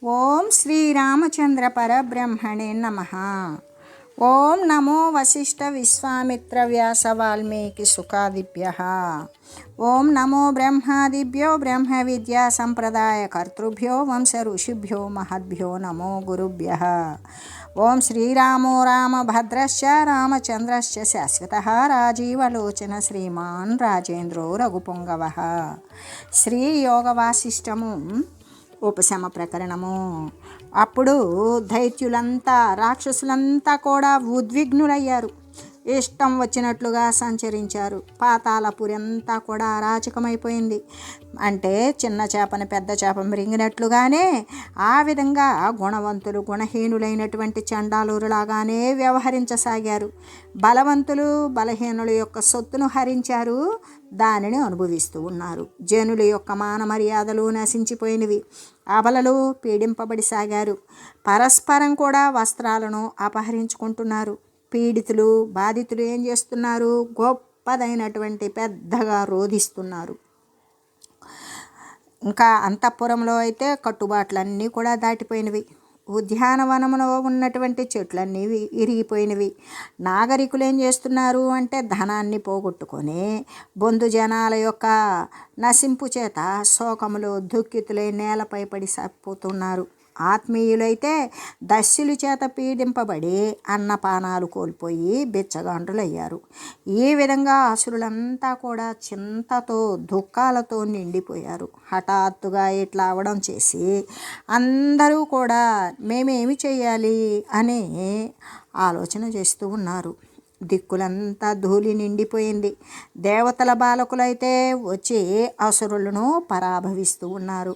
ఓం శ్రీరామచంద్ర పరబ్రహ్మణే నమః. ఓం నమో వశిష్ఠ విశ్వామిత్ర వ్యాస వాల్మీకి సుఖాదిభ్యః. ఓం నమో బ్రహ్మాదిభ్యో బ్రహ్మ విద్యా సంప్రదాయ కర్తృభ్యో వంశ ఋషిభ్యో మహద్భ్యో నమో గురుభ్యః. ఓం శ్రీరామో రామభద్రశ్చ రామచంద్రశ్చ శాశ్వతః రాజీవలోచన శ్రీమాన్ రాజేంద్రో రఘుపుంగవః. శ్రీ యోగ వాసిష్టము ఉపశమ ప్రకరణము. అప్పుడు దైత్యులంతా రాక్షసులంతా కూడా ఉద్విగ్నులయ్యారు. ఇష్టం వచ్చినట్లుగా సంచరించారు. పాతాళపురి అంతా కూడా అరాచకమైపోయింది. అంటే చిన్న చేపని పెద్ద చేప మృంగినట్లుగానే ఆ విధంగా గుణవంతులు గుణహీనులైనటువంటి చండాలురులాగానే వ్యవహరించసాగారు. బలవంతులు బలహీనుల యొక్క సొత్తును హరించారు, దానిని అనుభవిస్తూ ఉన్నారు. జనుల యొక్క మాన మర్యాదలు నశించిపోయినవి. అబలలు పీడింపబడి సాగారు. పరస్పరం కూడా వస్త్రాలను అపహరించుకుంటున్నారు. పీడితులు బాధితులు ఏం చేస్తున్నారు? గొప్పదైనటువంటి పెద్దగా రోధిస్తున్నారు. ఇంకా అంతఃపురంలో అయితే కట్టుబాట్లన్నీ కూడా దాటిపోయినవి. ఉద్యానవనంలో ఉన్నటువంటి చెట్లన్నీ ఇరిగిపోయినవి. నాగరికులు ఏం చేస్తున్నారు అంటే ధనాన్ని పోగొట్టుకొని బొందు జనాల యొక్క నశింపు చేత శోకములో దుఃఖితులై నేలపై పడి సరిపోతున్నారు. ఆత్మీయులైతే దస్యుల చేత పీడింపబడి అన్నపానాలు కోల్పోయి బిచ్చగాండ్రులయ్యారు. ఈ విధంగా అసురులంతా కూడా చింతతో దుఃఖాలతో నిండిపోయారు. హఠాత్తుగా ఇట్లా అవడం చేసి అందరూ కూడా మేమేమి చేయాలి అని ఆలోచన చేస్తూ ఉన్నారు. దిక్కులంతా ధూళి నిండిపోయింది. దేవతల బాలకులైతే వచ్చి అసురులను పరాభవిస్తూ ఉన్నారు.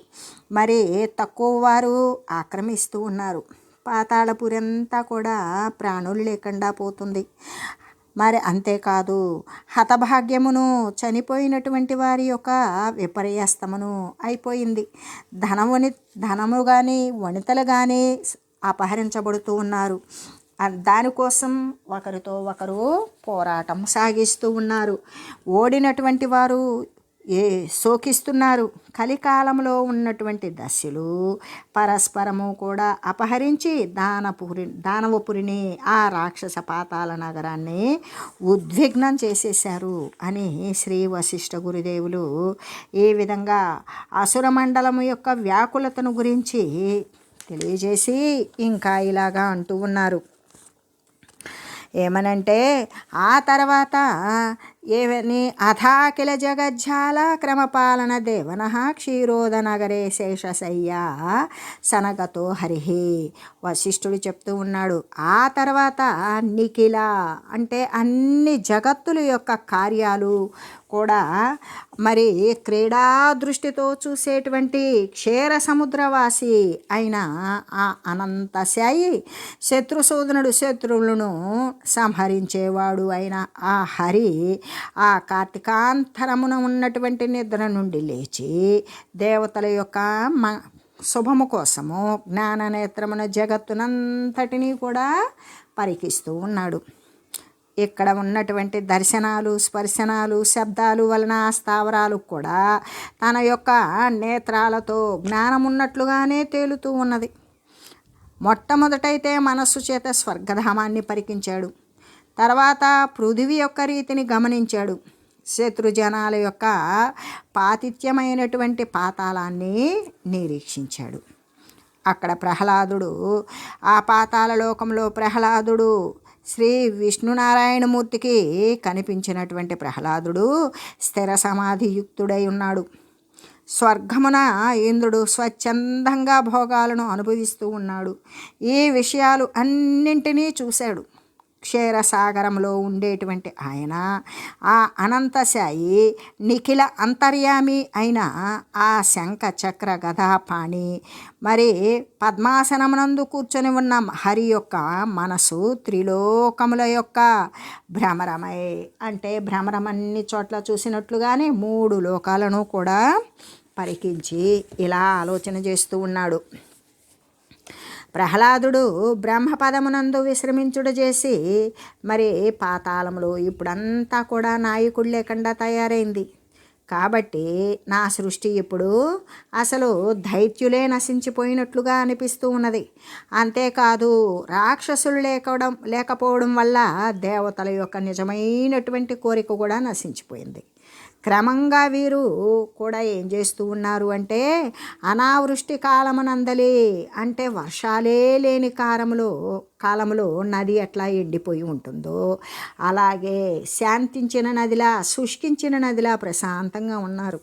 మరి తక్కువ వారు ఆక్రమిస్తూ ఉన్నారు. పాతాళపురి అంతా కూడా ప్రాణులు లేకుండా పోతుంది. మరి అంతేకాదు, హతభాగ్యమును చనిపోయినటువంటి వారి యొక్క విపర్యస్తమును అయిపోయింది. ధనము కానీ వనితలు కానీ అపహరించబడుతూ ఉన్నారు. దానికోసం ఒకరితో ఒకరు పోరాటం సాగిస్తూ ఉన్నారు. ఓడినటువంటి వారు శోకిస్తున్నారు. కలికాలంలో ఉన్నటువంటి దస్యులు పరస్పరము కూడా అపహరించి దానవపురిని ఆ రాక్షస పాతాళ నగరాన్ని ఉద్విగ్నం చేసేశారు అని శ్రీ వశిష్ఠ గురుదేవులు ఈ విధంగా అసుర మండలము యొక్క వ్యాకులతను గురించి తెలియజేసి ఇంకా ఇలాగా అంటూ ఉన్నారు. ఏమనంటే ఆ తర్వాత ఏమని అథాకిల జగజ్జాల క్రమపాలన దేవన క్షీరోదనగరే శేషశయ్యా సనగతో హరిహి. వశిష్ఠుడు చెప్తూ ఉన్నాడు. ఆ తర్వాత నిఖిల అంటే అన్ని జగత్తుల యొక్క కార్యాలు కూడా మరి క్రీడా దృష్టితో చూసేటువంటి క్షీర సముద్రవాసి అయిన ఆ అనంతశాయి శత్రుసూదనుడు శత్రువులను సంహరించేవాడు అయిన ఆ హరి ఆ కార్తీకాంతరమున ఉన్నటువంటి నిద్ర నుండి లేచి దేవతల యొక్క శుభము కోసము జ్ఞాననేత్రమున జగత్తునంతటినీ కూడా పరికిస్తూ ఉన్నాడు. ఇక్కడ ఉన్నటువంటి దర్శనాలు స్పర్శనాలు శబ్దాలు వలన స్థావరాలు కూడా తన యొక్క నేత్రాలతో జ్ఞానం ఉన్నట్లుగానే తేలుతూ ఉన్నది. మొట్టమొదటైతే మనస్సు చేత స్వర్గధామాన్ని పరికించాడు. తర్వాత పృథివీ యొక్క రీతిని గమనించాడు. శత్రుజనాల యొక్క పాతిథ్యమైనటువంటి పాతాళాన్ని నిరీక్షించాడు. అక్కడ ప్రహ్లాదుడు ఆ పాతాళ లోకంలో ప్రహ్లాదుడు శ్రీ విష్ణునారాయణమూర్తికి కనిపించినటువంటి ప్రహ్లాదుడు స్థిర సమాధియుక్తుడై ఉన్నాడు. స్వర్గమున ఇంద్రుడు స్వచ్ఛందంగా భోగాలను అనుభవిస్తూ ఉన్నాడు. ఈ విషయాలు అన్నింటినీ చూశాడు. క్షీరసాగరంలో ఉండేటువంటి ఆయన ఆ అనంతశాయి నిఖిల అంతర్యామి అయిన ఆ శంఖ చక్ర గదాపాణి మరి పద్మాసనమునందు కూర్చొని ఉన్న హరి యొక్క మనసు త్రిలోకముల యొక్క భ్రమరమై అంటే భ్రమరం అన్ని చోట్ల చూసినట్లుగానే 3 లోకాలను కూడా పరికించి ఇలా ఆలోచన చేస్తూ ఉన్నాడు. ప్రహ్లాదుడు బ్రహ్మపదమునందు విశ్రమించుట చేసి మరి పాతాళంలో ఇప్పుడంతా కూడా నాయకుడు లేకుండా తయారైంది. కాబట్టి నా సృష్టి ఇప్పుడు అసలు దైత్యులే నశించిపోయినట్లుగా అనిపిస్తూ ఉన్నది. అంతేకాదు రాక్షసులు లేకపోవడం వల్ల దేవతల యొక్క నిజమైనటువంటి కోరిక కూడా నశించిపోయింది. క్రమంగా వీరు కూడా ఏం చేస్తూ ఉన్నారు అంటే, అనావృష్టి కాలమునందలి అంటే వర్షాలే లేని కాలంలో నది ఎట్లా ఎండిపోయి ఉంటుందో అలాగే శాంతించిన నదిలా, శుష్కించిన నదిలా ప్రశాంతంగా ఉన్నారు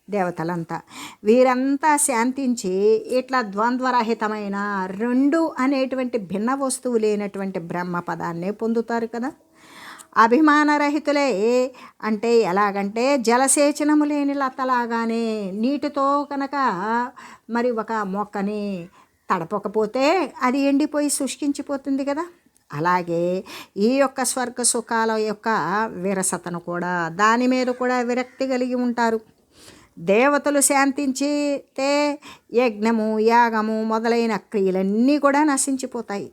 దేవతలంతా. వీరంతా శాంతించి ఇట్లా ద్వంద్వరహితమైన రెండు అనేటువంటి భిన్న వస్తువు లేనటువంటి బ్రహ్మ పదాన్నే పొందుతారు కదా. అభిమానరహితులే అంటే ఎలాగంటే జలసేచనము లేని లతలాగానే నీటితో కనుక మరి ఒక మొక్కని తడపకపోతే అది ఎండిపోయి శుష్కించిపోతుంది కదా. అలాగే ఈ యొక్క స్వర్గ సుఖాల యొక్క విరసతను కూడా, దాని మీద కూడా విరక్తి కలిగి ఉంటారు. దేవతలు శాంతించితే యజ్ఞము, యాగము మొదలైన క్రియలన్నీ కూడా నశించిపోతాయి.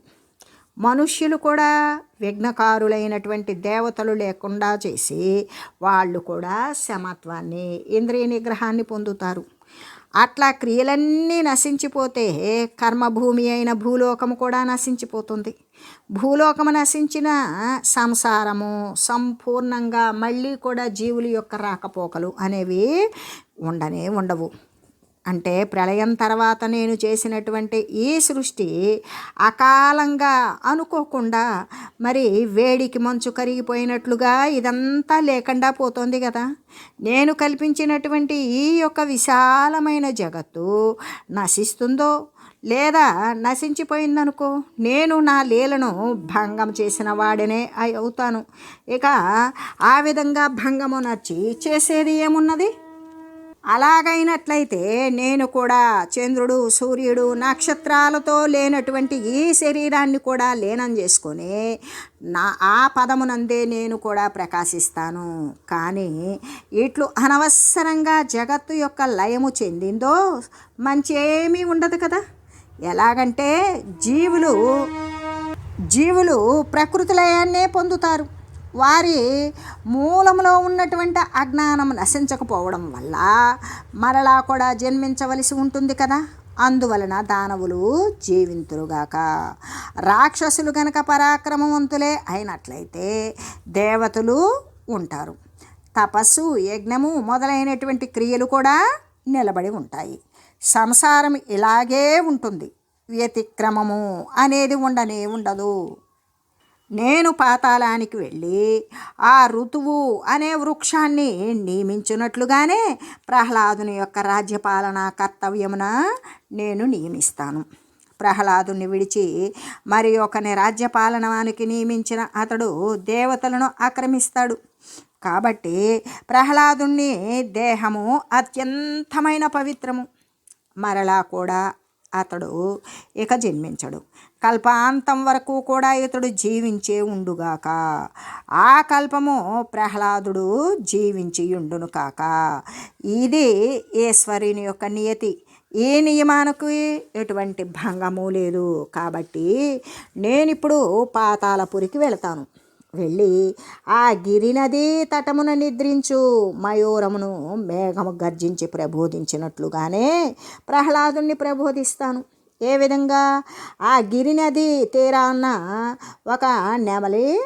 మనుష్యులు కూడా విఘ్నకారులైనటువంటి దేవతలు లేకుండా చేసి వాళ్ళు కూడా సమత్వాన్ని, ఇంద్రియ నిగ్రహాన్ని పొందుతారు. అట్లా క్రియలన్నీ నశించిపోతే కర్మభూమి అయిన భూలోకము కూడా నశించిపోతుంది. భూలోకము నశించిన సంసారము సంపూర్ణంగా మళ్ళీ కూడా జీవుల యొక్క రాకపోకలు అనేవి ఉండవు. అంటే ప్రళయం తర్వాత నేను చేసినటువంటి ఈ సృష్టి అకాలంగా అనుకోకుండా మరి వేడికి మంచు కరిగిపోయినట్లుగా ఇదంతా లేకుండా పోతుంది కదా. నేను కల్పించినటువంటి ఈ యొక్క విశాలమైన జగత్తు నశిస్తుందో లేదా నశించిపోయిందనుకో, నేను నా లీలను భంగం చేసిన వాడినే అవుతాను. ఇక ఆ విధంగా భంగము నచ్చి చేసేది ఏమున్నది? అలాగైనట్లయితే నేను కూడా చంద్రుడు, సూర్యుడు, నక్షత్రాలతో లేనటువంటి ఈ శరీరాన్ని కూడా లీనం చేసుకొని ఆ పదమునందే నేను కూడా ప్రకాశిస్తాను. కానీ ఇట్లు అనవసరంగా జగత్తు యొక్క లయము చెందిందో మంచి ఏమీ ఉండదు కదా. ఎలాగంటే జీవులు ప్రకృతి లయాన్నే పొందుతారు. వారి మూలంలో ఉన్నటువంటి అజ్ఞానం నశించకపోవడం వల్ల మరలా కూడా జన్మించవలసి ఉంటుంది కదా. అందువలన దానవులు జీవింతురుగాక. రాక్షసులు గనక పరాక్రమవంతులే అయినట్లయితే దేవతలు ఉంటారు. తపస్సు, యజ్ఞము మొదలైనటువంటి క్రియలు కూడా నిలబడి ఉంటాయి. సంసారం ఇలాగే ఉంటుంది. వ్యతిక్రమము అనేది ఉండదు. నేను పాతాళానికి వెళ్ళి ఆ ఋతువు అనే వృక్షాన్ని నియమించినట్లుగానే ప్రహ్లాదుని యొక్క రాజ్యపాలన కర్తవ్యమున నేను నియమిస్తాను. ప్రహ్లాదుని విడిచి మరి ఒకని రాజ్యపాలనానికి నియమించిన అతడు దేవతలను ఆక్రమిస్తాడు. కాబట్టి ప్రహ్లాదుని దేహము అత్యంతమైన పవిత్రము. మరలా కూడా అతడు ఇక జన్మించడు. కల్పాంతం వరకు కూడా ఇతడు జీవించే ఉండుగాక. ఆ కల్పము ప్రహ్లాదుడు జీవించి ఉండును కాక. ఇది ఈశ్వరుని యొక్క నియతి. ఈ నియమానికి ఎటువంటి భంగము లేదు. కాబట్టి నేనిప్పుడు పాతాళపురికి వెళతాను. వెళ్ళి ఆ గిరినది తటమున నిద్రించు మయూరమును మేఘము గర్జించి ప్రబోధించినట్లుగానే ప్రహ్లాదుని ప్రబోధిస్తాను. ఏ విధంగా? ఆ గిరినది తీరాన ఒక నెమలి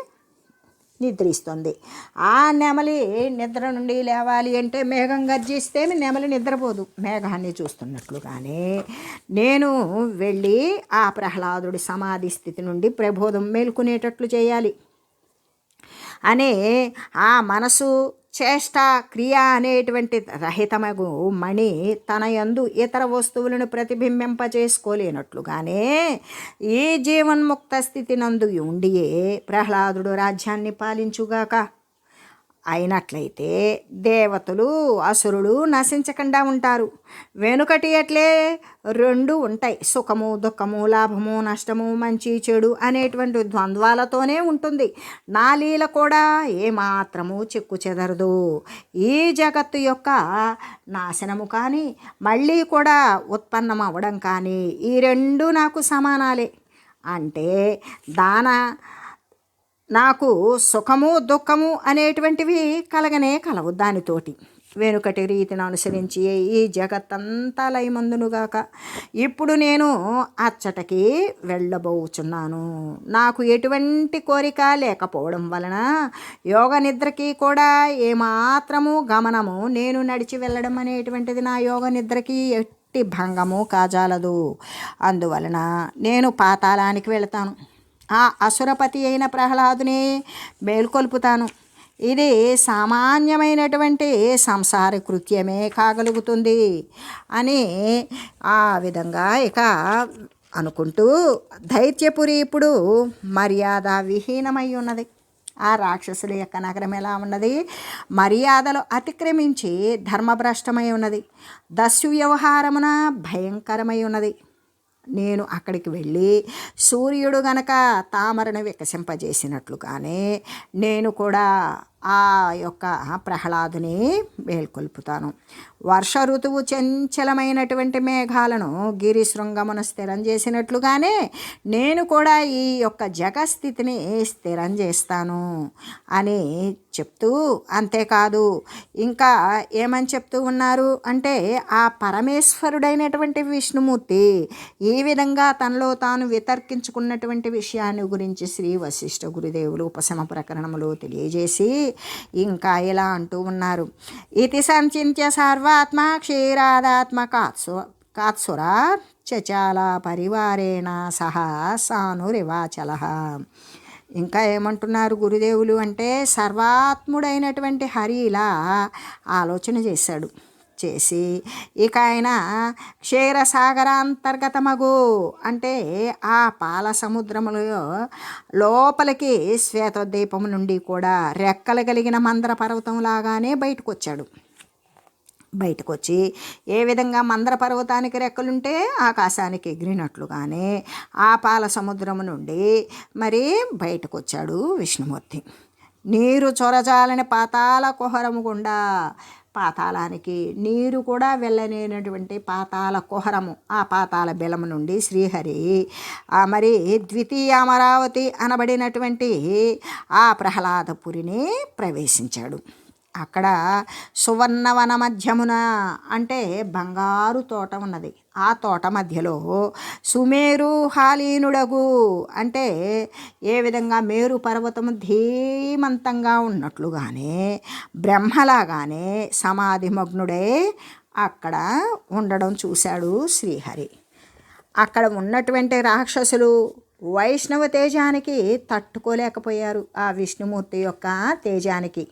నిద్రిస్తుంది. ఆ నెమలి నిద్ర నుండి లేవాలి అంటే మేఘం గర్జిస్తే నెమలి నిద్రపోదు, మేఘాన్ని చూస్తున్నట్లుగానే నేను వెళ్ళి ఆ ప్రహ్లాదుడి సమాధి స్థితి నుండి ప్రబోధం మేల్కొనేటట్లు చేయాలి అనే ఆ మనసు, చేష్ట, క్రియ అనేటువంటి రహితమగు మణి తన యందు ఇతర వస్తువులను ప్రతిబింబింపచేసుకోలేనట్లుగానే ఈ జీవన్ముక్త స్థితి నందు ఉండియే ప్రహ్లాదుడు రాజ్యాన్ని పాలించుగాక. అయినట్లయితే దేవతలు, అసురులు నశించకుండా ఉంటారు. వెనుకటి అట్లే రెండు ఉంటాయి. సుఖము, దుఃఖము, లాభము, నష్టము, మంచి, చెడు అనేటువంటి ద్వంద్వాలతోనే ఉంటుంది. నా లీల కూడా ఏమాత్రము చెక్కు చెదరదు. ఈ జగత్తు యొక్క నాశనము కానీ మళ్ళీ కూడా ఉత్పన్నం అవ్వడం కానీ ఈ రెండు నాకు సమానాలే. అంటే నాకు సుఖము, దుఃఖము అనేటువంటివి కలవు దానితోటి. వెనుకటి రీతిని అనుసరించి ఈ జగత్తంతా లయమందునుగాక. ఇప్పుడు నేను అచ్చటకి వెళ్ళబోచున్నాను. నాకు ఎటువంటి కోరిక లేకపోవడం వలన యోగ నిద్రకి కూడా ఏమాత్రము గమనము, నేను నడిచి వెళ్ళడం అనేటువంటిది నా యోగ నిద్రకి ఎట్టి భంగము కాజాలదు. అందువలన నేను పాతాళానికి వెళతాను. ఆ అసురపతి అయిన ప్రహ్లాదుని మేల్కొల్పుతాను. ఇది సామాన్యమైనటువంటి సంసార కృత్యమే కాగలుగుతుంది అని ఆ విధంగా ఇక అనుకుంటూ దైత్యపురి ఇప్పుడు మర్యాద విహీనమై ఉన్నది. ఆ రాక్షసుల యొక్క నగరం ఎలా ఉన్నది? మర్యాదలు అతిక్రమించి ధర్మభ్రష్టమై ఉన్నది. దస్యు వ్యవహారమున భయంకరమై ఉన్నది. నేను అక్కడికి వెళ్ళి సూర్యుడు గనక తామరను వికసింపజేసినట్లుగానే నేను కూడా ఆ యొక్క ప్రహ్లాదుని మేల్కొల్పుతాను. వర్ష ఋతువు చంచలమైనటువంటి మేఘాలను గిరిశృంగమును స్థిరం చేసినట్లుగానే నేను కూడా ఈ యొక్క జగస్థితిని స్థిరం చేస్తాను అని చెప్తూ, అంతేకాదు ఇంకా ఏమని చెప్తూ ఉన్నారు అంటే, ఆ పరమేశ్వరుడైనటువంటి విష్ణుమూర్తి ఈ విధంగా తనలో తాను వితర్కించుకున్నటువంటి విషయాన్ని గురించి శ్రీ వశిష్ఠ గురుదేవులు ఉపశమ ప్రకరణములు తెలియజేసి ఇంకా ఇలా అంటూ ఉన్నారు. ఇది సంచింత్య సర్వాత్మ క్షీరాదాత్మ కాత్సురా చచాల పరివారేణ సహా సానురివాచల. ఇంకా ఏమంటున్నారు గురుదేవులు అంటే, సర్వాత్ముడైనటువంటి హరి ఇలా ఆలోచన చేసి ఇక ఆయన క్షీరసాగరాంతర్గతమగు అంటే ఆ పాల సముద్రములో లోపలికి శ్వేతోద్దీపము నుండి కూడా రెక్కలు కలిగిన మందర పర్వతంలాగానే బయటకు వచ్చి ఏ విధంగా మందర పర్వతానికి రెక్కలుంటే ఆకాశానికి ఎగిరినట్లుగానే ఆ పాల సముద్రము నుండి మరి బయటకు వచ్చాడు విష్ణుమూర్తి. నీరు చొరజాలని పాతాళ కుహరము గుండా, పాతాళానికి నీరు కూడా వెళ్ళలేనటువంటి పాతాళ కుహరము, ఆ పాతాళ బెలము నుండి శ్రీహరి మరి ద్వితీయ అమరావతి అనబడినటువంటి ఆ ప్రహ్లాదపురిని ప్రవేశించాడు. అక్కడ సువర్ణవన మధ్యమున అంటే బంగారు తోట ఉన్నది. ఆ తోట మధ్యలో సుమేరు హాలీనుడగు అంటే ఏ విధంగా మేరు పర్వతము ధీమంతంగా ఉన్నట్లుగానే బ్రహ్మలాగానే సమాధిమగ్నుడై అక్కడ ఉండడం చూశాడు శ్రీహరి. అక్కడ ఉన్నటువంటి రాక్షసులు వైష్ణవ తేజానికి తట్టుకోలేకపోయారు. ఆ విష్ణుమూర్తి యొక్క తేజానికి,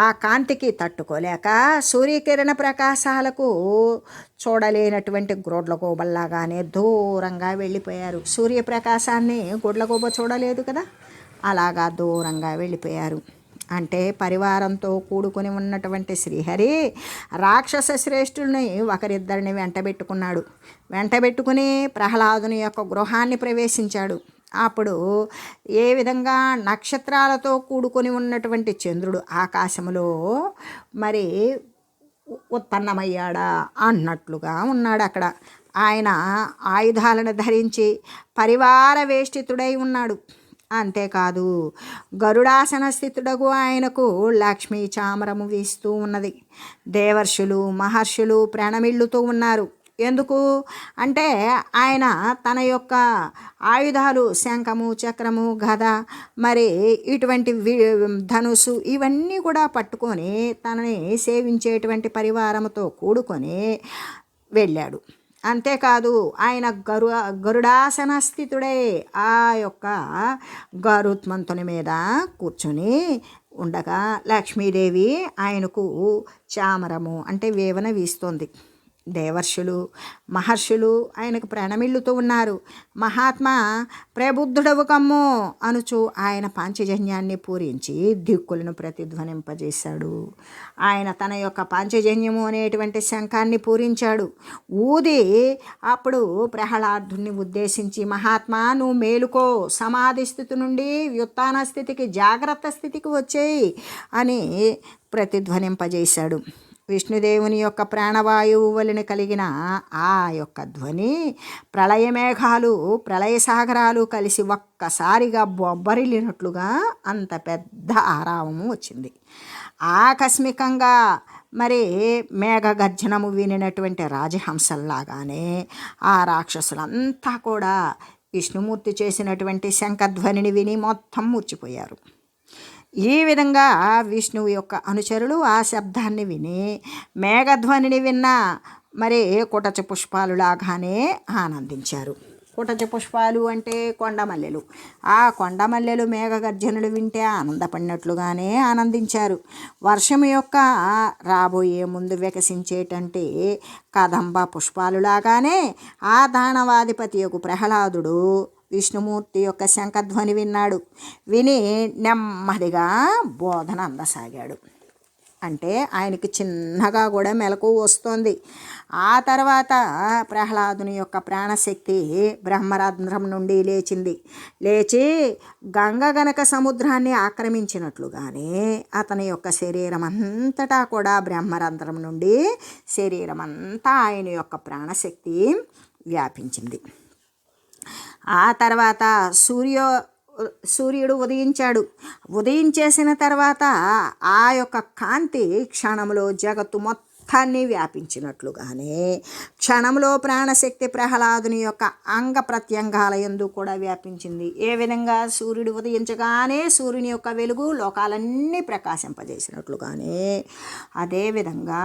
ఆ కాంతికి తట్టుకోలేక సూర్యకిరణ ప్రకాశాలకు చూడలేనటువంటి గ్రోడ్లగూబల్లాగానే దూరంగా వెళ్ళిపోయారు. సూర్యప్రకాశాన్ని గుడ్లగూబ చూడలేదు కదా, అలాగా దూరంగా వెళ్ళిపోయారు. అంటే పరివారంతో కూడుకుని ఉన్నటువంటి శ్రీహరి రాక్షస శ్రేష్ఠుల్ని ఒకరిద్దరిని వెంటబెట్టుకుని ప్రహ్లాదుని యొక్క గృహాన్ని ప్రవేశించాడు. అప్పుడు ఏ విధంగా నక్షత్రాలతో కూడుకొని ఉన్నటువంటి చంద్రుడు ఆకాశంలో మరి ఉత్పన్నమయ్యాడా అన్నట్లుగా ఉన్నాడు అక్కడ. ఆయన ఆయుధాలను ధరించి పరివార వేష్టితుడై ఉన్నాడు. అంతేకాదు గరుడాసన స్థితుడగు ఆయనకు లక్ష్మీ చామరము వీస్తూ ఉన్నది. దేవర్షులు మహర్షులు ప్రణమిల్లుతూ ఉన్నారు. ఎందుకు అంటే ఆయన తన యొక్క ఆయుధాలు శంఖము, చక్రము, గద మరి ఇటువంటి ధనుసు ఇవన్నీ కూడా పట్టుకొని తనని సేవించేటువంటి పరివారముతో కూడుకొని వెళ్ళాడు. అంతేకాదు ఆయన గరుడాసన స్థితుడే ఆ యొక్క గరుత్మంతుని మీద కూర్చొని ఉండగా లక్ష్మీదేవి ఆయనకు చామరము అంటే వేవన వీస్తోంది. దేవర్షులు మహర్షులు ఆయనకు ప్రణమిల్లుతూ ఉన్నారు. మహాత్మా ప్రబుద్ధుడవు కమ్ము అనుచు ఆయన పాంచజన్యాన్ని పూరించి దిక్కులను ప్రతిధ్వనింపజేశాడు. ఆయన తన యొక్క పాంచజన్యము అనేటువంటి శంఖాన్ని పూరించాడు. ఊది అప్పుడు ప్రహ్లాదుని ఉద్దేశించి, మహాత్మా నువ్వు మేలుకో, సమాధి స్థితి నుండి వ్యుత్థాన స్థితికి జాగ్రత్త స్థితికి వచ్చేయి అని ప్రతిధ్వనింపజేశాడు. విష్ణుదేవుని యొక్క ప్రాణవాయువు వలన కలిగిన ఆ యొక్క ధ్వని ప్రళయమేఘాలు ప్రళయ సాగరాలు కలిసి ఒక్కసారిగా బొబ్బరిల్లినట్లుగా అంత పెద్ద ఆరావము వచ్చింది. ఆకస్మికంగా మరి మేఘ గర్జనము వినినటువంటి రాజహంసల్లాగానే ఆ రాక్షసులంతా కూడా విష్ణుమూర్తి చేసినటువంటి శంఖధ్వనిని విని మొత్తం మూర్చిపోయారు. ఈ విధంగా విష్ణువు యొక్క అనుచరులు ఆ శబ్దాన్ని విని మేఘధ్వనిని విన్న మరి కుటచ పుష్పాలులాగానే ఆనందించారు. కుటచ పుష్పాలు అంటే కొండమల్లెలు. ఆ కొండమల్లెలు మేఘగర్జనలు వింటే ఆనందపడినట్లుగానే ఆనందించారు. వర్షం యొక్క రాబోయే ముందు వికసించేటంటే కదంబ పుష్పాలులాగానే ఆ దానవాధిపతి యొక్క ప్రహ్లాదుడు విష్ణుమూర్తి యొక్క శంఖధ్వని విన్నాడు. విని నెమ్మదిగా బోధన అందసాగాడు. అంటే ఆయనకి చిన్నగా కూడా మెలకువ వస్తోంది. ఆ తర్వాత ప్రహ్లాదుని యొక్క ప్రాణశక్తి బ్రహ్మరంధ్రం నుండి లేచి గంగ గనక సముద్రాన్ని ఆక్రమించినట్లుగానే అతని యొక్క శరీరం అంతటా కూడా బ్రహ్మరంధ్రం నుండి శరీరం అంతా ఆయన యొక్క ప్రాణశక్తి వ్యాపించింది. ఆ తర్వాత సూర్యుడు ఉదయించేసిన తర్వాత ఆ యొక్క కాంతి క్షణంలో జగత్తు మొత్తాన్ని వ్యాపించినట్లుగానే క్షణంలో ప్రాణశక్తి ప్రహ్లాదుని యొక్క అంగ ప్రత్యంగాల యందు కూడా వ్యాపించింది. ఏ విధంగా సూర్యుడు ఉదయించగానే సూర్యుని యొక్క వెలుగు లోకాలన్నీ ప్రకాశింపజేసినట్లుగానే అదేవిధంగా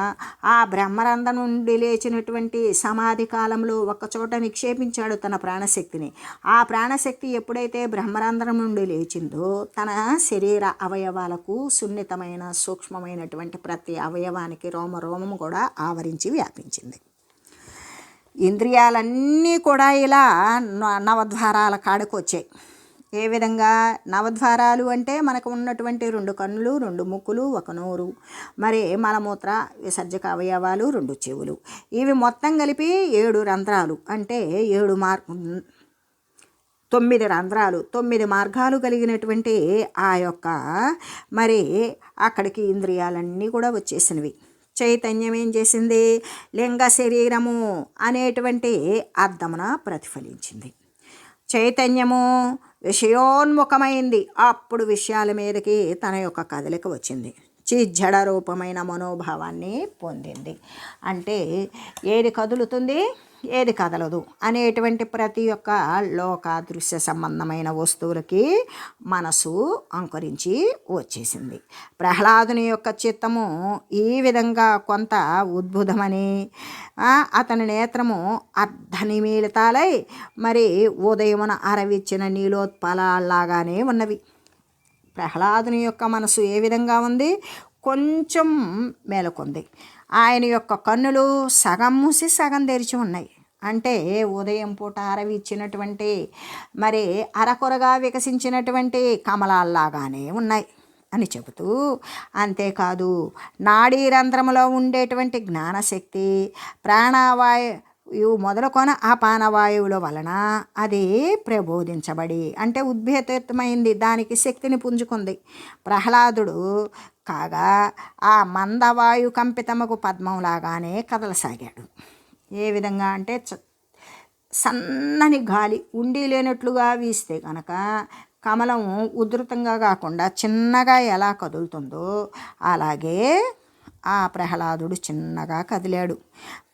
ఆ బ్రహ్మరంధ్రం నుండి లేచినటువంటి సమాధి కాలంలో ఒకచోట నిక్షేపించాడు తన ప్రాణశక్తిని. ఆ ప్రాణశక్తి ఎప్పుడైతే బ్రహ్మరంధ్రం నుండి లేచిందో తన శరీర అవయవాలకు సున్నితమైన సూక్ష్మమైనటువంటి ప్రతి అవయవానికి రోమం కూడా ఆవరించి వ్యాపించింది. ఇంద్రియాలన్నీ కూడా ఇలా నవద్వారాల కాడకు వచ్చాయి. ఏ విధంగా నవద్వారాలు అంటే మనకు ఉన్నటువంటి 2 కన్నులు, 2 ముక్కులు, 1 నోరు, మరి మలమూత్ర విసర్జక అవయవాలు, 2 చెవులు, ఇవి మొత్తం కలిపి 7 రంధ్రాలు అంటే 9 రంధ్రాలు, 9 మార్గాలు కలిగినటువంటి ఆ యొక్క మరి అక్కడికి ఇంద్రియాలన్నీ కూడా వచ్చేసినవి. చైతన్యం ఏం చేసింది? లింగ శరీరము అనేటువంటి అర్థమున ప్రతిఫలించింది. చైతన్యము విషయోన్ముఖమైంది. అప్పుడు విషయాల మీదకి తన యొక్క కదలిక వచ్చింది. చిజ్జడ రూపమైన మనోభావాన్ని పొందింది. అంటే ఏది కదులుతుంది, ఏది కదలదు అనేటువంటి ప్రతి ఒక్క లోకాదృశ్య సంబంధమైన వస్తువులకి మనసు అంకురించి వచ్చేసింది. ప్రహ్లాదుని యొక్క చిత్తము ఈ విధంగా కొంత ఉద్భుతమని అతని నేత్రము అర్ధనిమీలితాలై మరి ఉదయమున అరవిచ్చిన నీలోత్పలాల్లాగానే ఉన్నవి. ప్రహ్లాదుని యొక్క మనసు ఏ విధంగా ఉంది? కొంచెం మేలుకుంది. ఆయన యొక్క కన్నులు సగం మూసి సగం తెరిచి ఉన్నాయి. అంటే ఉదయం పూట అరవిచ్చినటువంటి మరి అరకొరగా వికసించినటువంటి కమలాల్లాగానే ఉన్నాయి అని చెబుతూ, అంతేకాదు నాడీ రంధ్రములో ఉండేటువంటి జ్ఞానశక్తి ప్రాణవాయువు మొదలుకొని ఆ పానవాయువుల వలన అది ప్రబోధించబడి అంటే ఉద్భేతమైంది, దానికి శక్తిని పుంజుకుంది. ప్రహ్లాదుడు కాగా ఆ మందవాయు కంపితముకు పద్మంలాగానే కదలసాగాడు. ఏ విధంగా అంటే సన్నని గాలి ఉండి లేనట్లుగా వీస్తే కనుక కమలం ఉధృతంగా కాకుండా చిన్నగా ఎలా కదులుతుందో అలాగే ఆ ప్రహ్లాదుడు చిన్నగా కదిలాడు.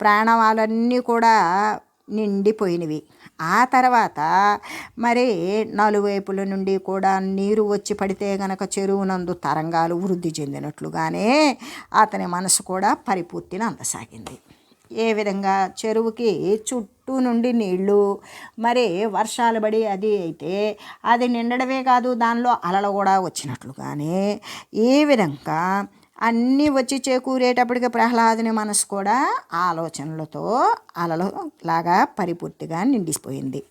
ప్రాణవాలన్నీ కూడా నిండిపోయినవి. ఆ తర్వాత మరి నలువైపుల నుండి కూడా నీరు వచ్చి పడితే గనక చెరువునందు తరంగాలు వృద్ధి చెందినట్లుగానే అతని మనసు కూడా పరిపూర్తిని అందసాగింది. ఏ విధంగా చెరువుకి చుట్టూ నుండి నీళ్ళు మరి వర్షాలు పడి అది అయితే అది నిండడమే కాదు, దానిలో అలలు కూడా వచ్చినట్లుగానే ఈ విధంగా అన్నీ వచ్చి చేకూరేటప్పటికి ప్రహ్లాదుని మనసు కూడా ఆలోచనలతో అలలు లాగా పరిపూర్తిగా నిండిపోయింది.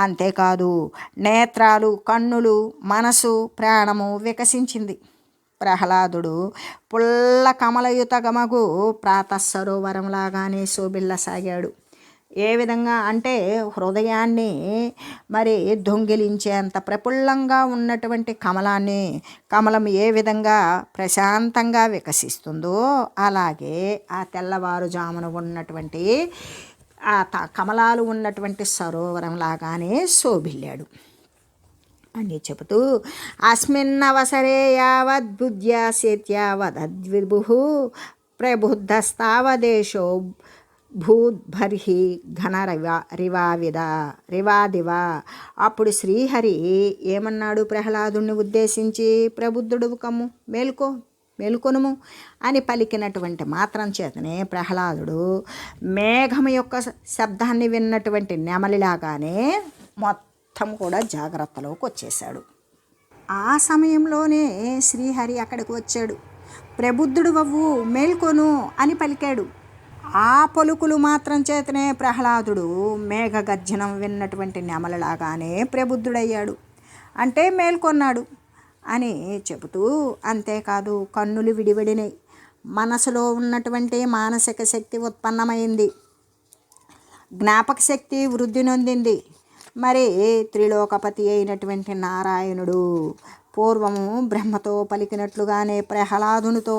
అంతేకాదు నేత్రాలు, కన్నులు, మనసు, ప్రాణము వికసించింది. ప్రహ్లాదుడు పుల్ల కమలయుతగమగు ప్రాతస్సరోవరంలాగానే శోభిల్లసాగాడు. ఏ విధంగా అంటే హృదయాన్ని మరి దొంగిలించేంత ప్రఫుల్లంగా ఉన్నటువంటి కమలం ఏ విధంగా ప్రశాంతంగా వికసిస్తుందో అలాగే ఆ తెల్లవారుజామున ఉన్నటువంటి ఆ కమలాలు ఉన్నటువంటి సరోవరం లాగానే శోభిల్లాడు అని చెబుతూ, అస్మిన్నవసరే యావద్బుద్ధ్యాసేత్యావద్విభు ప్రబుద్ధస్తావదేశో భూద్బర్హి ఘన రివాదివా. అప్పుడు శ్రీహరి ఏమన్నాడు ప్రహ్లాదుని ఉద్దేశించి, ప్రబుద్ధుడు కమ్ము, మేల్కొనుము అని పలికినటువంటి మాత్రం చేతనే ప్రహ్లాదుడు మేఘం యొక్క శబ్దాన్ని విన్నటువంటి నెమలిలాగానే మొత్తం కూడా జాగ్రత్తలోకి వచ్చేశాడు. ఆ సమయంలోనే శ్రీహరి అక్కడికి వచ్చాడు. ప్రబుద్ధుడు వవ్వు, మేల్కొను అని పలికాడు. ఆ పలుకులు మాత్రం చేతనే ప్రహ్లాదుడు మేఘగర్జనం విన్నటువంటి నెమలలాగానే ప్రబుద్ధుడయ్యాడు, అంటే మేల్కొన్నాడు అని చెబుతూ, అంతేకాదు కన్నులు విడివడినాయి, మనసులో ఉన్నటువంటి మానసిక శక్తి ఉత్పన్నమైంది, జ్ఞాపక శక్తి వృద్ధి నొందింది. మరి త్రిలోకపతి అయినటువంటి నారాయణుడు పూర్వము బ్రహ్మతో పలికినట్లుగానే ప్రహ్లాదునితో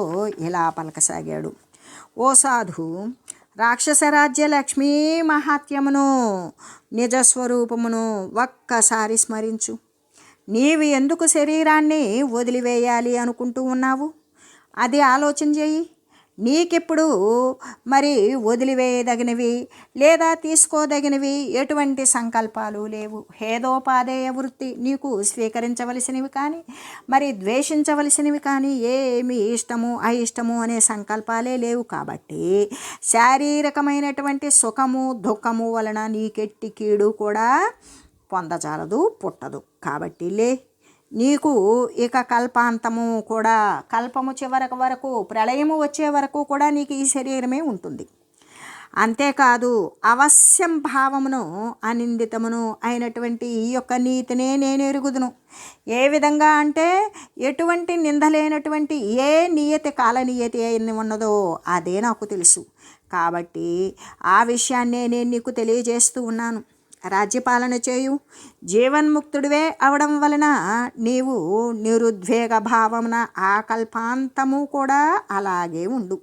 ఇలా పలకసాగాడు. ఓ సాధు, రాక్షసరాజ్య లక్ష్మీ మహాత్యమును నిజస్వరూపమును ఒక్కసారి స్మరించు. నీవు ఎందుకు శరీరాన్ని వదిలివేయాలి అనుకుంటూ ఉన్నావు? అది ఆలోచన చేయి. నీకెప్పుడు మరి వదిలివేయదగినవి లేదా తీసుకోదగినవి ఎటువంటి సంకల్పాలు లేవు. హేదోపాదేయ వృత్తి నీకు స్వీకరించవలసినవి కానీ మరి ద్వేషించవలసినవి కానీ ఏమి ఇష్టము అయిష్టము అనే సంకల్పాలే లేవు. కాబట్టి శారీరకమైనటువంటి సుఖము దుఃఖము వలన నీకెట్టి కీడు కూడా పొందజాలదు, పుట్టదు. కాబట్టి నీకు ఇక కల్పాంతము కూడా, కల్పము చివరకు వరకు, ప్రళయము వచ్చే వరకు కూడా నీకు ఈ శరీరమే ఉంటుంది. అంతేకాదు అవశ్యం భావమును అనిందితమును అయినటువంటి ఈ యొక్క నీతినే నేను ఎరుగుదును. ఏ విధంగా అంటే ఎటువంటి నిందలేనటువంటి ఏ నియతి కాలనియతి అయిన ఉన్నదో అదే నాకు తెలుసు. కాబట్టి ఆ విషయాన్నే నేను నీకు తెలియజేస్తూ ఉన్నాను. రాజ్యపాలన చేయు, జీవన్ముక్తుడివే అవడం వలన నీవు నిరుద్వేగ భావమున ఆ కల్పాంతము కూడా అలాగే ఉండు.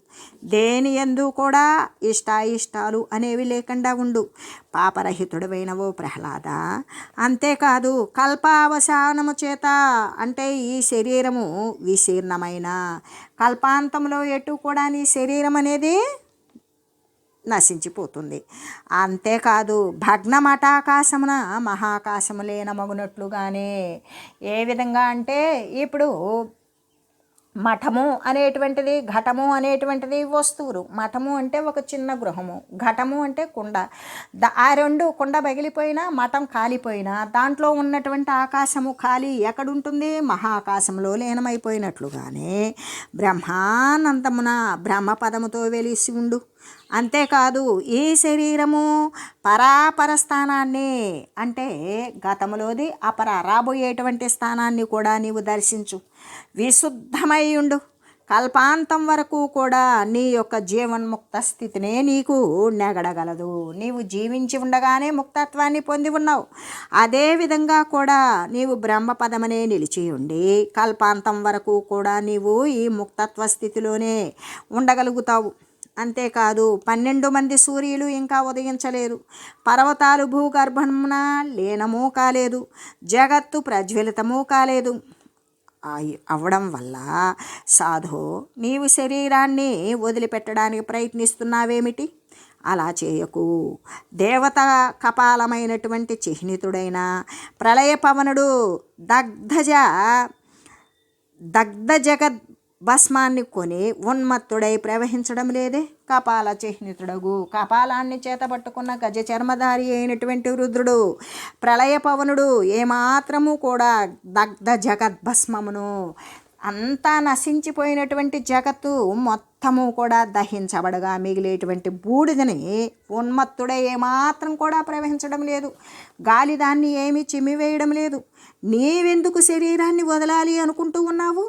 దేని యందు కూడా ఇష్టాయిష్టాలు అనేవి లేకుండా ఉండు. పాపరహితుడవైనవో ప్రహ్లాద. అంతేకాదు కల్పావసానము చేత, అంటే ఈ శరీరము విశీర్ణమైన కల్పాంతంలో ఎటు కూడా నీ శరీరం అనేది నశించిపోతుంది. అంతేకాదు భగ్నమటాకాశమున మహాకాశములేనమగునట్లుగానే. ఏ విధంగా అంటే ఇప్పుడు మఠము అనేటువంటిది, ఘటము అనేటువంటిది వస్తువులు. మఠము అంటే ఒక చిన్న గృహము, ఘటము అంటే కుండ. ఆ రెండు, కుండ పగిలిపోయినా మఠం కాలిపోయినా దాంట్లో ఉన్నటువంటి ఆకాశము ఖాళీ ఎక్కడుంటుంది? మహాకాశంలో లీనమైపోయినట్లుగానే బ్రహ్మానందమున బ్రహ్మపదముతో వెలిసి ఉండు. అంతేకాదు ఈ శరీరము పరాపర స్థానాన్ని, అంటే గతములోది అపర రాబోయేటువంటి స్థానాన్ని కూడా నీవు దర్శించు. విశుద్ధమై ఉండు. కల్పాంతం వరకు కూడా నీ యొక్క జీవన్ముక్త స్థితినే నీకు నెగడగలదు. నీవు జీవించి ఉండగానే ముక్తత్వాన్ని పొంది ఉన్నావు. అదేవిధంగా కూడా నీవు బ్రహ్మపదమనే నిలిచి ఉండి కల్పాంతం వరకు కూడా నీవు ఈ ముక్తత్వ స్థితిలోనే ఉండగలుగుతావు. అంతేకాదు 12 మంది సూర్యులు ఇంకా ఉదయించలేదు. పర్వతాలు భూగర్భమున లీనమూ కాలేదు. జగత్తు ప్రజ్వలితమూ కాలేదు. అవడం వల్ల సాధో నీవు శరీరాన్ని వదిలిపెట్టడానికి ప్రయత్నిస్తున్నావేమిటి? అలా చేయకు. దేవత కపాలమైనటువంటి చిహ్నితుడైన ప్రళయ పవనుడు దగ్ధ జగత్ భస్మాన్ని కొని ఉన్మత్తుడై ప్రవహించడం లేదే. కపాల చిహ్నితుడగు, కపాలాన్ని చేతబట్టుకున్న గజ చర్మధారి అయినటువంటి రుద్రుడు ప్రళయ పవనుడు ఏమాత్రము కూడా దగ్ధ జగద్భస్మమును, అంతా నశించిపోయినటువంటి జగత్తు మొత్తము కూడా దహించబడగా మిగిలేటువంటి బూడిదని ఉన్మత్తుడే ఏమాత్రం కూడా ప్రవహించడం లేదు. గాలి దాన్ని ఏమీ చిమ్మివేయడం లేదు. నీవెందుకు శరీరాన్ని వదలాలి అనుకుంటూ ఉన్నావు?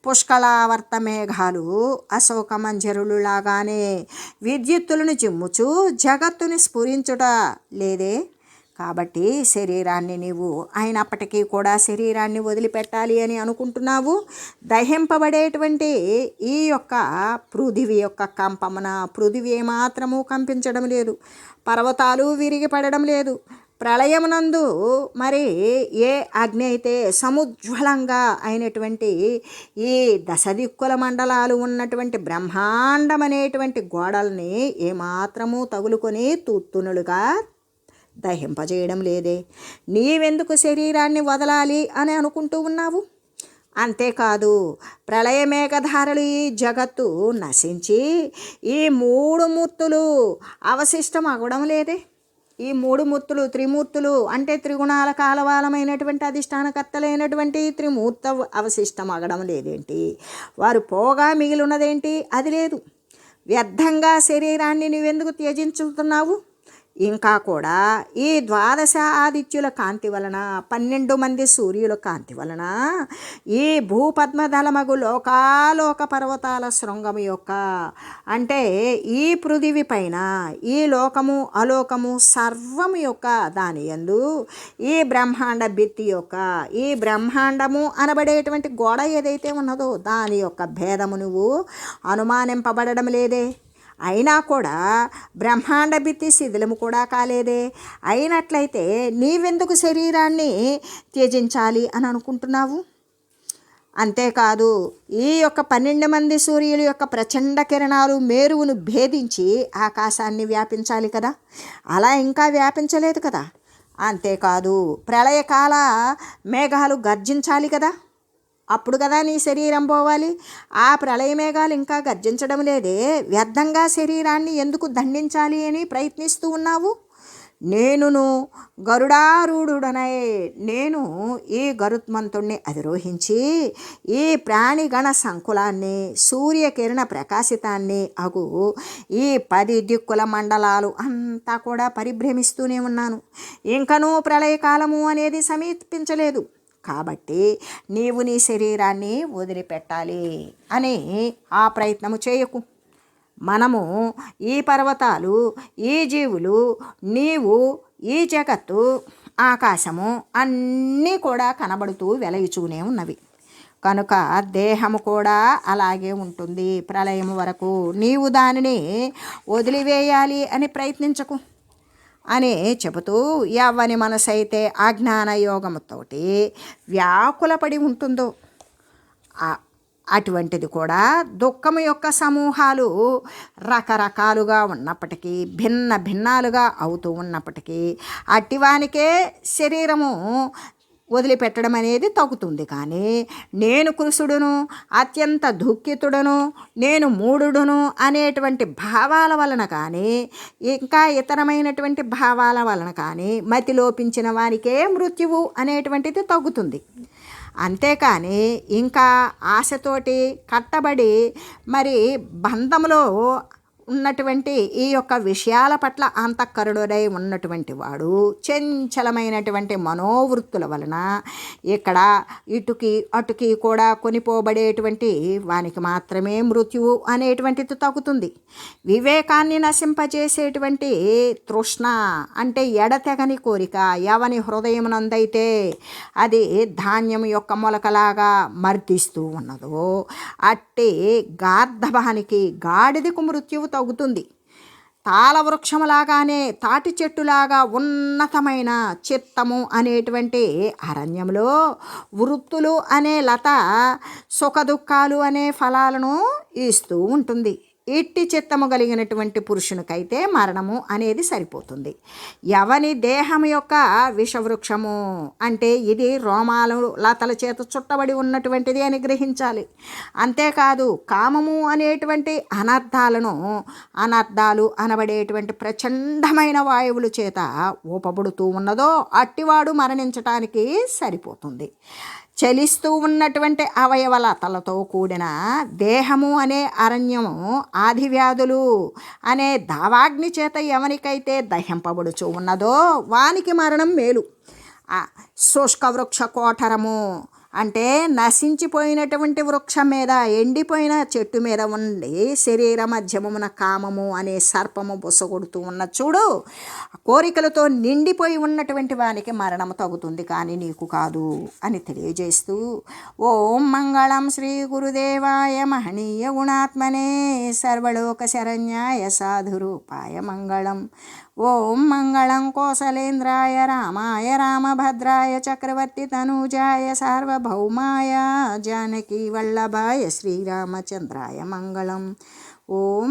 పుష్కళావర్త మేఘాలు అశోకమంజరులు లాగానే విద్యుత్తులను చిమ్ముచు జగత్తుని స్ఫురించుట లేదే. కాబట్టి శరీరాన్ని నీవు అయినప్పటికీ కూడా శరీరాన్ని వదిలిపెట్టాలి అని అనుకుంటున్నావు. దహింపబడేటువంటి ఈ యొక్క పృథివీ యొక్క కంపమున పృథివీ ఏమాత్రము కంపించడం లేదు. పర్వతాలు విరిగి పడడం లేదు. ప్రళయమునందు మరి ఏ అగ్ని అయితే సముజ్వలంగా అయినటువంటి ఈ దశదిక్కుల మండలాలు ఉన్నటువంటి బ్రహ్మాండం అనేటువంటి గోడల్ని ఏమాత్రము తగులుకొని తూత్తునులుగా దహింపజేయడం లేదే. నీవెందుకు శరీరాన్ని వదలాలి అని అనుకుంటూ ఉన్నావు? అంతేకాదు, ప్రళయ మేఘధారలు ఈ జగత్తు నశించి ఈ మూడు మూర్తులు అవశిష్టం అవ్వడం లేదే. ఈ మూడు మూర్తులు, త్రిమూర్తులు అంటే త్రిగుణాల కాలవాలమైనటువంటి అధిష్టానకర్తలైనటువంటి త్రిమూర్త అవశిష్టం అవ్వడం లేదేంటి? వారు పోగా మిగిలినదేంటి? అది లేదు. వ్యర్థంగా శరీరాన్ని నువ్వెందుకు త్యజించుతున్నావు? ఇంకా కూడా ఈ ద్వాదశ ఆదిత్యుల కాంతి వలన, 12 మంది సూర్యుల కాంతి వలన ఈ భూపద్మదళమగు లోకాలోక పర్వతాల శృంగము యొక్క అంటే ఈ పృథివి పైన ఈ లోకము అలోకము సర్వము యొక్క దాని యందు ఈ బ్రహ్మాండ భిత్తి యొక్క ఈ బ్రహ్మాండము అనబడేటువంటి గోడ ఏదైతే ఉన్నదో దాని యొక్క భేదము నువ్వు అనుమానింపబడడం లేదే. అయినా కూడా బ్రహ్మాండ భిత్తి శిథిలము కూడా కాలేదే. అయినట్లయితే నీవెందుకు శరీరాన్ని త్యజించాలి అని అనుకుంటున్నావు? అంతేకాదు, ఈ యొక్క 12 మంది సూర్యుల యొక్క ప్రచండ కిరణాలు మేరువును భేదించి ఆకాశాన్ని వ్యాపించాలి కదా. అలా ఇంకా వ్యాపించలేదు కదా. అంతేకాదు, ప్రళయకాల మేఘాలు గర్జించాలి కదా. అప్పుడు కదా నీ శరీరం పోవాలి. ఆ ప్రళయ మేఘాలు ఇంకా గర్జించడం లేదే. వ్యర్థంగా శరీరాన్ని ఎందుకు దండించాలి అని ప్రయత్నిస్తూ ఉన్నావు? నేనును గరుడారూఢుడనై నేను ఈ గరుత్మంతుణ్ణి అధిరోహించి ఈ ప్రాణిగణ సంకులాన్ని సూర్యకిరణ ప్రకాశితాన్ని అగు ఈ 10 దిక్కుల మండలాలు అంతా కూడా పరిభ్రమిస్తూనే ఉన్నాను. ఇంకనూ ప్రళయకాలము అనేది సమీపించలేదు. కాబట్టి నీవు నీ శరీరాన్ని వదిలిపెట్టాలి అని ఆ ప్రయత్నము చేయకు. మనము ఈ పర్వతాలు, ఈ జీవులు, నీవు, ఈ జగత్తు, ఆకాశము అన్నీ కూడా కనబడుతూ వెలయుచూనే ఉన్నవి. కనుక దేహము కూడా అలాగే ఉంటుంది ప్రళయం వరకు. నీవు దానిని వదిలివేయాలి అని ప్రయత్నించకు అని చెబుతూ, ఎవని మనసు అయితే అజ్ఞాన యోగముతోటి వ్యాకులపడి ఉంటుందో అటువంటిది కూడా దుఃఖము యొక్క సమూహాలు రకరకాలుగా ఉన్నప్పటికీ, భిన్నాలుగా అవుతూ ఉన్నప్పటికీ అట్టివానికే శరీరము వదిలిపెట్టడం అనేది తగ్గుతుంది. కానీ నేను కృషుడును, అత్యంత దుఃఖితుడును, నేను మూఢుడును అనేటువంటి భావాల వలన కానీ, ఇంకా ఇతరమైనటువంటి భావాల వలన కానీ మతి లోపించిన వారికే మృత్యువు అనేటువంటిది తగ్గుతుంది. అంతేకాని ఇంకా ఆశతోటి కట్టబడి మరి బంధంలో ఉన్నటువంటి ఈ యొక్క విషయాల పట్ల అంతఃకరుడై ఉన్నటువంటి వాడు చంచలమైనటువంటి మనోవృత్తుల వలన ఇక్కడ ఇటుకి అటుకి కూడా కొనిపోబడేటువంటి వానికి మాత్రమే మృత్యువు అనేటువంటిది తగ్గుతుంది. వివేకాన్ని నశింపజేసేటువంటి తృష్ణ అంటే ఎడతెగని కోరిక ఎవని హృదయమునందైతే అది ధాన్యం యొక్క మొలకలాగా మర్దిస్తూ ఉన్నదో అట్టి గార్ధవానికి గాడిదకు మృత్యువు తగ్గుతుంది. తాళవృక్షములాగానే తాటి చెట్టులాగా ఉన్నతమైన చిత్తము అనేటువంటి అరణ్యంలో వృత్తులు అనే లత సుఖదుఖాలు అనే ఫలాలను ఇస్తూ ఉంటుంది. ఇట్టి చిత్తము కలిగినటువంటి పురుషునికైతే మరణము అనేది సరిపోతుంది. ఎవని దేహం యొక్క విషవృక్షము అంటే ఇది రోమాలు లతల చేత చుట్టబడి ఉన్నటువంటిది అని గ్రహించాలి. అంతేకాదు కామము అనేటువంటి అనర్థాలు అనబడేటువంటి ప్రచండమైన వాయువుల చేత ఊపబడుతూ ఉన్నదో అట్టివాడు మరణించటానికి సరిపోతుంది. చలిస్తూ ఉన్నటువంటి అవయవలతలతో కూడిన దేహము అనే అరణ్యము ఆదివ్యాధులు అనే దావాగ్ని చేత ఎవరికైతే దహింపబడుచు ఉన్నదో వానికి మరణం మేలు. శుష్క వృక్ష కోఠరము అంటే నశించిపోయినటువంటి వృక్షం మీద, ఎండిపోయిన చెట్టు మీద ఉండి శరీర మధ్యమమున కామము అనే సర్పము బుసగొడుతూ ఉన్న చూడు, కోరికలతో నిండిపోయి ఉన్నటువంటి వానికి మరణము తగుతుంది కానీ నీకు కాదు అని తెలియజేస్తూ, ఓం మంగళం శ్రీ గురుదేవాయ మహనీయ గుణాత్మనే సర్వలోక శరణ్యాయ సాధురూపాయ మంగళం. ఓం మంగళం కోసలేంద్రాయ రామాయ రామభద్రాయ చక్రవర్తి తనూజాయ సార్వభౌమాయ జానకీ వల్లభాయ శ్రీరామచంద్రాయ మంగళం. ఓం